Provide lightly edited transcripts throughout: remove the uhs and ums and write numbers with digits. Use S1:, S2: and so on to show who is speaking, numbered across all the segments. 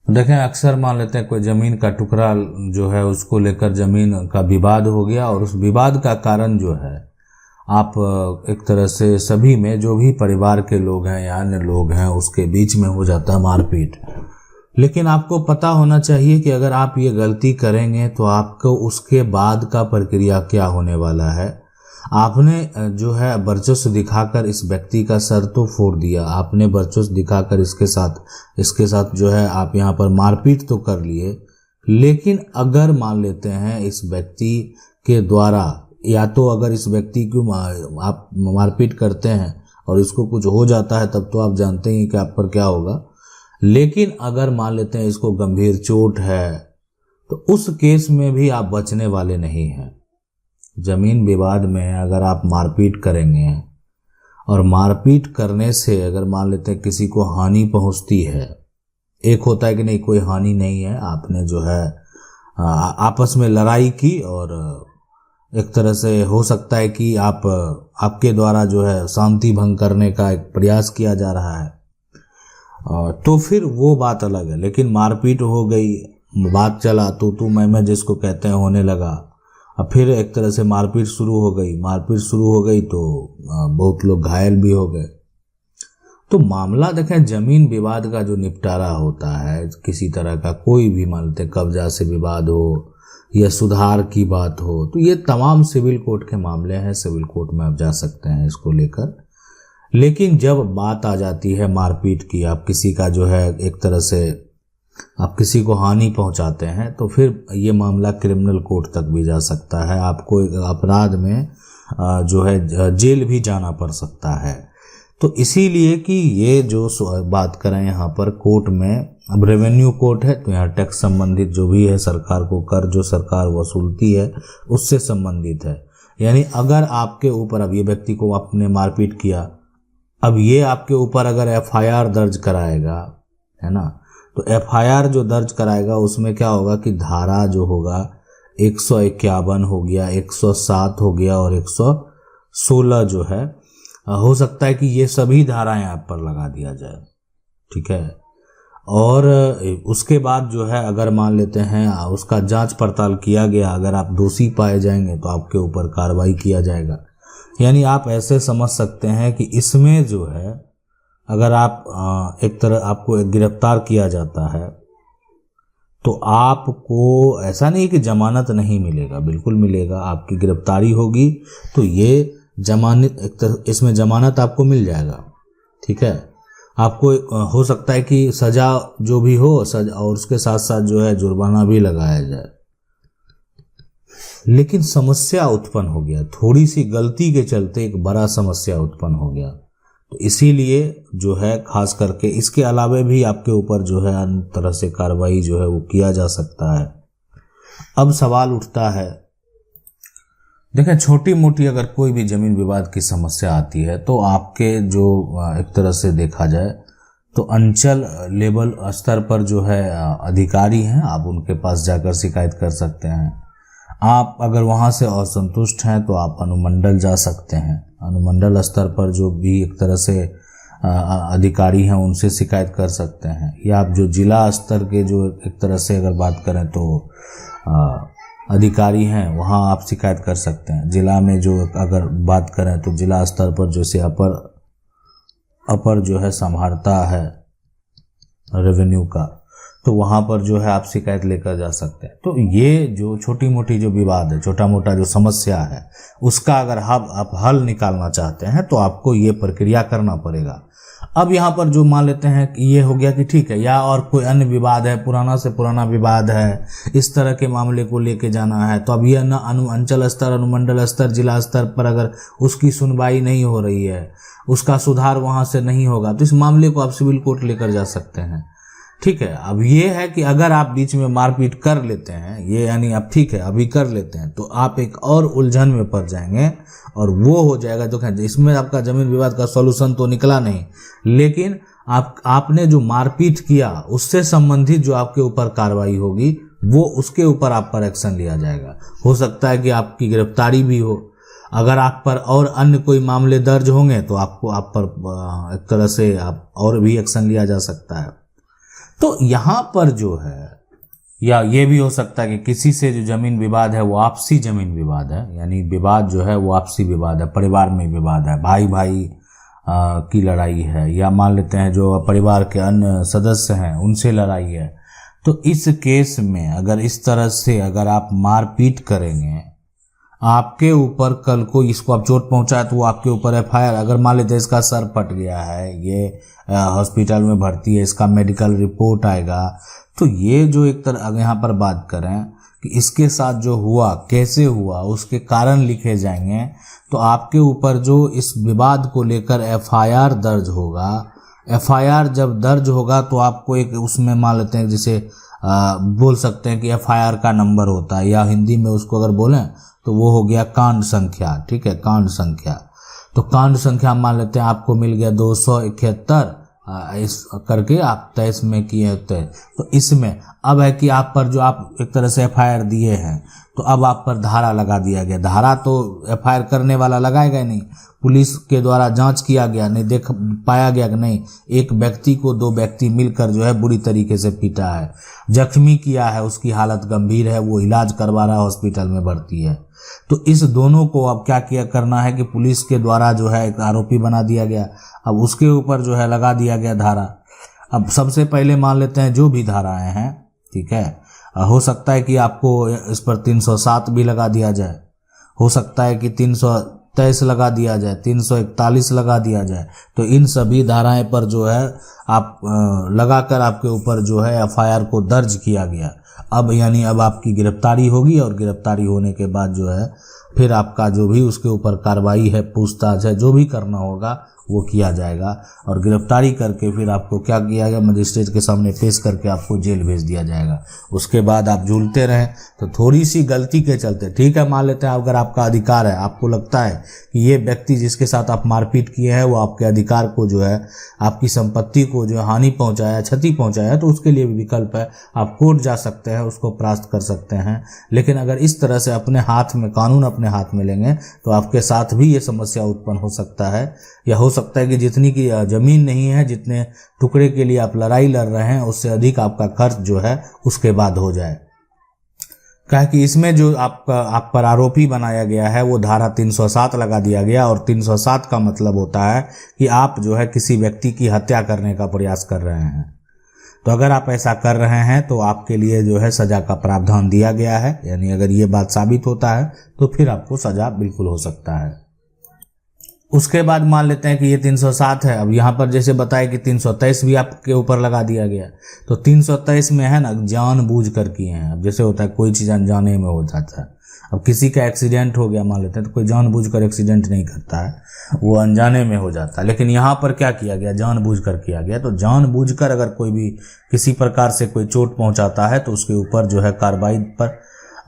S1: देखें, अक्सर मान लेते हैं कोई ज़मीन का टुकड़ा जो है उसको लेकर ज़मीन का विवाद हो गया, और उस विवाद का कारण जो है आप एक तरह से सभी में जो भी परिवार के लोग हैं या अन्य लोग हैं उसके बीच में हो जाता है मारपीट। लेकिन आपको पता होना चाहिए कि अगर आप ये गलती करेंगे तो आपको उसके बाद का प्रक्रिया क्या होने वाला है। आपने जो है वर्चस्व दिखाकर इस व्यक्ति का सर तो फोड़ दिया, आपने वर्चस्व दिखाकर इसके साथ जो है आप यहाँ पर मारपीट तो कर लिए, लेकिन अगर मान लेते हैं इस व्यक्ति के द्वारा, या तो अगर इस व्यक्ति को आप मारपीट करते हैं और इसको कुछ हो जाता है तब तो आप जानते हैं कि आप पर क्या होगा। लेकिन अगर मान लेते हैं इसको गंभीर चोट है तो उस केस में भी आप बचने वाले नहीं हैं। जमीन विवाद में अगर आप मारपीट करेंगे और मारपीट करने से अगर मान लेते हैं किसी को हानि पहुंचती है, एक होता है कि नहीं कोई हानि नहीं है, आपने जो है आपस में लड़ाई की और एक तरह से हो सकता है कि आपके द्वारा जो है शांति भंग करने का एक प्रयास किया जा रहा है, तो फिर वो बात अलग है। लेकिन मारपीट हो गई, बात चला तो मैं जिसको कहते हैं होने लगा, अब फिर एक तरह से मारपीट शुरू हो गई तो बहुत लोग घायल भी हो गए। तो मामला देखें, जमीन विवाद का जो निपटारा होता है, किसी तरह का कोई भी मान लेते कब्जा से विवाद हो या सुधार की बात हो, तो ये तमाम सिविल कोर्ट के मामले हैं, सिविल कोर्ट में आप जा सकते हैं इसको लेकर। लेकिन जब बात आ जाती है मारपीट की, आप किसी का जो है एक तरह से आप किसी को हानि पहुंचाते हैं, तो फिर ये मामला क्रिमिनल कोर्ट तक भी जा सकता है। आपको एक अपराध में जो है जेल भी जाना पड़ सकता है। तो इसीलिए कि ये जो बात करें यहाँ पर कोर्ट में, अब रेवेन्यू कोर्ट है तो यहाँ टैक्स संबंधित जो भी है, सरकार को कर जो सरकार वसूलती है उससे संबंधित है। यानी अगर आपके ऊपर, अब ये व्यक्ति को आपने मारपीट किया, अब ये आपके ऊपर अगर एफआईआर दर्ज कराएगा, है ना, तो एफआईआर जो दर्ज कराएगा उसमें क्या होगा कि धारा जो होगा 151 हो गया, 107 हो गया और 116 जो है, हो सकता है कि ये सभी धाराएं आप पर लगा दिया जाए, ठीक है। और उसके बाद जो है अगर मान लेते हैं उसका जांच पड़ताल किया गया, अगर आप दोषी पाए जाएंगे तो आपके ऊपर कार्रवाई किया जाएगा। यानी आप ऐसे समझ सकते हैं कि इसमें जो है अगर आप एक तरह आपको गिरफ्तार किया जाता है तो आपको ऐसा नहीं कि जमानत नहीं मिलेगा, बिल्कुल मिलेगा। आपकी गिरफ्तारी होगी तो ये जमानत, एक तरह इसमें जमानत आपको मिल जाएगा, ठीक है। आपको हो सकता है कि सजा जो भी हो, सजा और उसके साथ साथ जो है जुर्माना भी लगाया जाए। लेकिन समस्या उत्पन्न हो गया, थोड़ी सी गलती के चलते एक बड़ा समस्या उत्पन्न हो गया। तो इसीलिए जो है खास करके इसके अलावा भी आपके ऊपर जो है अन्य तरह से कार्रवाई जो है वो किया जा सकता है। अब सवाल उठता है, देखें, छोटी मोटी अगर कोई भी जमीन विवाद की समस्या आती है तो आपके जो एक तरह से देखा जाए तो अंचल लेवल स्तर पर जो है अधिकारी हैं, आप उनके पास जाकर शिकायत कर सकते हैं। आप अगर वहां से असंतुष्ट हैं तो आप अनुमंडल जा सकते हैं। अनुमंडल स्तर पर जो भी एक तरह से अधिकारी हैं उनसे शिकायत कर सकते हैं, या आप जो जिला स्तर के जो एक तरह से अगर बात करें तो अधिकारी हैं वहाँ आप शिकायत कर सकते हैं। जिला में जो अगर बात करें तो जिला स्तर पर जैसे अपर जो है संभालता है रेवेन्यू का, तो वहाँ पर जो है आप शिकायत लेकर जा सकते हैं। तो ये जो छोटी मोटी जो विवाद है, छोटा मोटा जो समस्या है, उसका अगर आप हल निकालना चाहते हैं तो आपको ये प्रक्रिया करना पड़ेगा। अब यहाँ पर जो मान लेते हैं कि ये हो गया कि ठीक है, या और कोई अन्य विवाद है, पुराना से पुराना विवाद है, इस तरह के मामले को लेके जाना है, तो अब ये न अंचल स्तर, अनुमंडल स्तर, जिला स्तर पर अगर उसकी सुनवाई नहीं हो रही है, उसका सुधार वहाँ से नहीं होगा, तो इस मामले को आप सिविल कोर्ट लेकर जा सकते हैं, ठीक है। अब ये है कि अगर आप बीच में मारपीट कर लेते हैं, ये यानी आप ठीक है अभी कर लेते हैं, तो आप एक और उलझन में पड़ जाएंगे और वो हो जाएगा। तो इसमें आपका जमीन विवाद का सॉल्यूशन तो निकला नहीं, लेकिन आपने जो मारपीट किया उससे संबंधित जो आपके ऊपर कार्रवाई होगी वो उसके ऊपर आप पर एक्शन लिया जाएगा। हो सकता है कि आपकी गिरफ्तारी भी हो। अगर आप पर और अन्य कोई मामले दर्ज होंगे तो आप पर एक तरह से आप और भी एक्शन लिया जा सकता है। तो यहाँ पर जो है, या ये भी हो सकता है कि किसी से जो जमीन विवाद है वो आपसी जमीन विवाद है, यानी विवाद जो है वो आपसी विवाद है, परिवार में विवाद है, भाई भाई की लड़ाई है, या मान लेते हैं जो परिवार के अन्य सदस्य हैं उनसे लड़ाई है। तो इस केस में अगर इस तरह से अगर आप मारपीट करेंगे, आपके ऊपर कल को इसको आप चोट पहुंचाए तो वो आपके ऊपर एफआईआर, अगर मान लेते हैं इसका सर फट गया है, ये हॉस्पिटल में भर्ती है, इसका मेडिकल रिपोर्ट आएगा, तो ये जो एक तरह अगर यहाँ पर बात करें कि इसके साथ जो हुआ कैसे हुआ उसके कारण लिखे जाएंगे, तो आपके ऊपर जो इस विवाद को लेकर एफआईआर दर्ज होगा। एफआईआर जब दर्ज होगा तो आपको एक उसमें मान लेते हैं जैसे बोल सकते हैं कि एफआईआर का नंबर होता है, या हिंदी में उसको अगर बोलें तो वो हो गया कांड संख्या। ठीक है, कांड संख्या। तो कांड संख्या मान लेते हैं आपको मिल गया 271 इस करके आप 23 में किए होते हैं। तो इसमें अब है कि आप पर जो आप एक तरह से एफआईआर दिए हैं तो अब आप पर धारा लगा दिया गया। धारा तो एफआईआर करने वाला लगाएगा ही नहीं, पुलिस के द्वारा जांच किया गया, नहीं देख पाया गया कि नहीं एक व्यक्ति को दो व्यक्ति मिलकर जो है बुरी तरीके से पीटा है, जख्मी किया है, उसकी हालत गंभीर है, वो इलाज करवा रहा है, हॉस्पिटल में भर्ती है। तो इस दोनों को अब क्या किया करना है कि पुलिस के द्वारा जो है एक आरोपी बना दिया गया, अब उसके ऊपर जो है लगा दिया गया धारा। अब सबसे पहले मान लेते हैं जो भी धाराएं हैं, ठीक है, हो सकता है कि आपको इस पर 307 भी लगा दिया जाए, हो सकता है कि 323 लगा दिया जाए, 341 लगा दिया जाए। तो इन सभी धाराएं पर जो है आप लगाकर आपके ऊपर जो है एफआईआर को दर्ज किया गया। अब यानी अब आपकी गिरफ्तारी होगी, और गिरफ्तारी होने के बाद जो है फिर आपका जो भी उसके ऊपर कार्रवाई है, पूछताछ है, जो भी करना होगा वो किया जाएगा। और गिरफ्तारी करके फिर आपको क्या किया गया, मजिस्ट्रेट के सामने पेश करके आपको जेल भेज दिया जाएगा। उसके बाद आप झूलते रहें तो थोड़ी सी गलती के चलते, ठीक है, मान लेते हैं अगर आपका अधिकार है, आपको लगता है कि ये व्यक्ति जिसके साथ आप मारपीट किए हैं वो आपके अधिकार को जो है, आपकी संपत्ति को जो हानि पहुंचाया, क्षति पहुंचाया, तो उसके लिए भी विकल्प है, आप कोर्ट जा सकते हैं, उसको परास्त कर सकते हैं। लेकिन अगर इस तरह से अपने हाथ में, कानून अपने हाथ में लेंगे तो आपके साथ भी ये समस्या उत्पन्न हो सकता है, या हो सकता है कि जितनी की जमीन नहीं है, जितने टुकड़े के लिए आप लड़ाई लड़ रहे हैं, उससे अधिक आपका खर्च जो है उसके बाद हो जाए। क्या कि इसमें जो आप पर आरोपी बनाया गया है वो धारा 307 लगा दिया गया, और 307 का मतलब होता है कि आप जो है किसी व्यक्ति की हत्या करने का प्रयास कर रहे हैं। तो अगर आप ऐसा कर रहे हैं तो आपके लिए जो है सजा का प्रावधान दिया गया है, यानी अगर ये बात साबित होता है तो फिर आपको सजा बिल्कुल हो सकता है। उसके बाद मान लेते हैं कि ये 307 है, अब यहाँ पर जैसे बताया कि 323 भी आपके ऊपर लगा दिया गया। तो 323 में है ना, जानबूझ कर किए हैं। अब जैसे होता है कोई चीज़ अनजाने में हो जाता है, अब किसी का एक्सीडेंट हो गया मान लेते हैं, तो कोई जानबूझ कर एक्सीडेंट नहीं करता है, वो अनजाने में हो जाता है। लेकिन यहाँ पर क्या किया गया, जानबूझ कर किया गया। तो जानबूझ कर अगर कोई भी किसी प्रकार से कोई चोट पहुँचाता है तो उसके ऊपर जो है कार्रवाई पर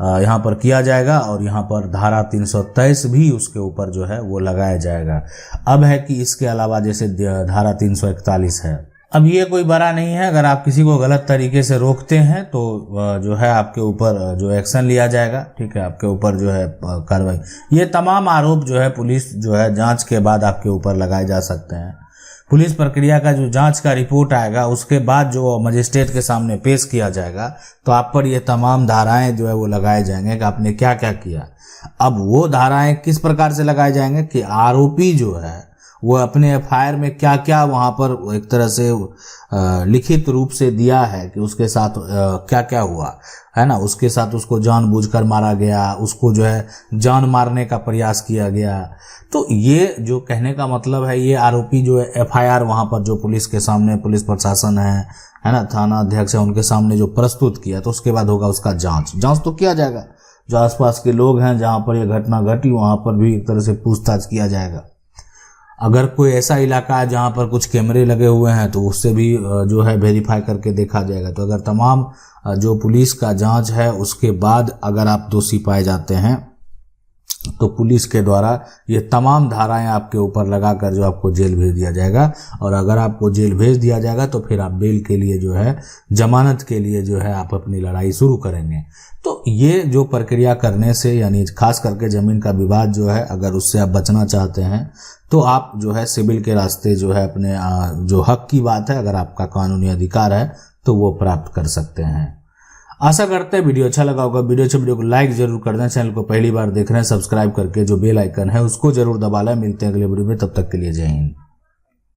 S1: यहाँ पर किया जाएगा, और यहाँ पर धारा 323 भी उसके ऊपर जो है वो लगाया जाएगा। अब है कि इसके अलावा जैसे धारा 341 है, अब ये कोई बड़ा नहीं है, अगर आप किसी को गलत तरीके से रोकते हैं तो जो है आपके ऊपर जो एक्शन लिया जाएगा, ठीक है, आपके ऊपर जो है कार्रवाई। ये तमाम आरोप जो है पुलिस जो है जांच के बाद आपके ऊपर लगाए जा सकते हैं। पुलिस प्रक्रिया का जो जांच का रिपोर्ट आएगा उसके बाद जो मजिस्ट्रेट के सामने पेश किया जाएगा तो आप पर ये तमाम धाराएं जो है वो लगाए जाएंगे कि आपने क्या क्या किया। अब वो धाराएं किस प्रकार से लगाए जाएंगे कि आरोपी जो है वो अपने एफआईआर में क्या क्या वहाँ पर एक तरह से लिखित रूप से दिया है कि उसके साथ क्या क्या हुआ है ना, उसके साथ उसको जानबूझकर मारा गया, उसको जो है जान मारने का प्रयास किया गया। तो ये जो कहने का मतलब है, ये आरोपी जो है एफआईआर वहाँ पर जो पुलिस के सामने, पुलिस प्रशासन है ना, थाना अध्यक्ष है, उनके सामने जो प्रस्तुत किया, तो उसके बाद होगा उसका जांच तो किया जाएगा। जो आसपास के लोग हैं जहाँ पर यह घटना घटी वहाँ पर भी एक तरह से पूछताछ किया जाएगा। अगर कोई ऐसा इलाका है जहाँ पर कुछ कैमरे लगे हुए हैं तो उससे भी जो है वेरीफाई करके देखा जाएगा। तो अगर तमाम जो पुलिस का जांच है उसके बाद अगर आप दोषी पाए जाते हैं तो पुलिस के द्वारा ये तमाम धाराएं आपके ऊपर लगाकर जो आपको जेल भेज दिया जाएगा। और अगर आपको जेल भेज दिया जाएगा तो फिर आप बेल के लिए जो है, जमानत के लिए जो है आप अपनी लड़ाई शुरू करेंगे। तो ये जो प्रक्रिया करने से, यानी खास करके ज़मीन का विवाद जो है, अगर उससे आप बचना चाहते हैं तो आप जो है सिविल के रास्ते जो है अपने जो हक की बात है, अगर आपका कानूनी अधिकार है तो वो प्राप्त कर सकते हैं। आशा करते हैं वीडियो अच्छा लगा होगा। वीडियो को लाइक जरूर कर दें। चैनल को पहली बार देख रहे हैं सब्सक्राइब करके जो बेल आइकन है उसको जरूर दबा लें। मिलते हैं अगले वीडियो में, तब तक के लिए जय हिंद।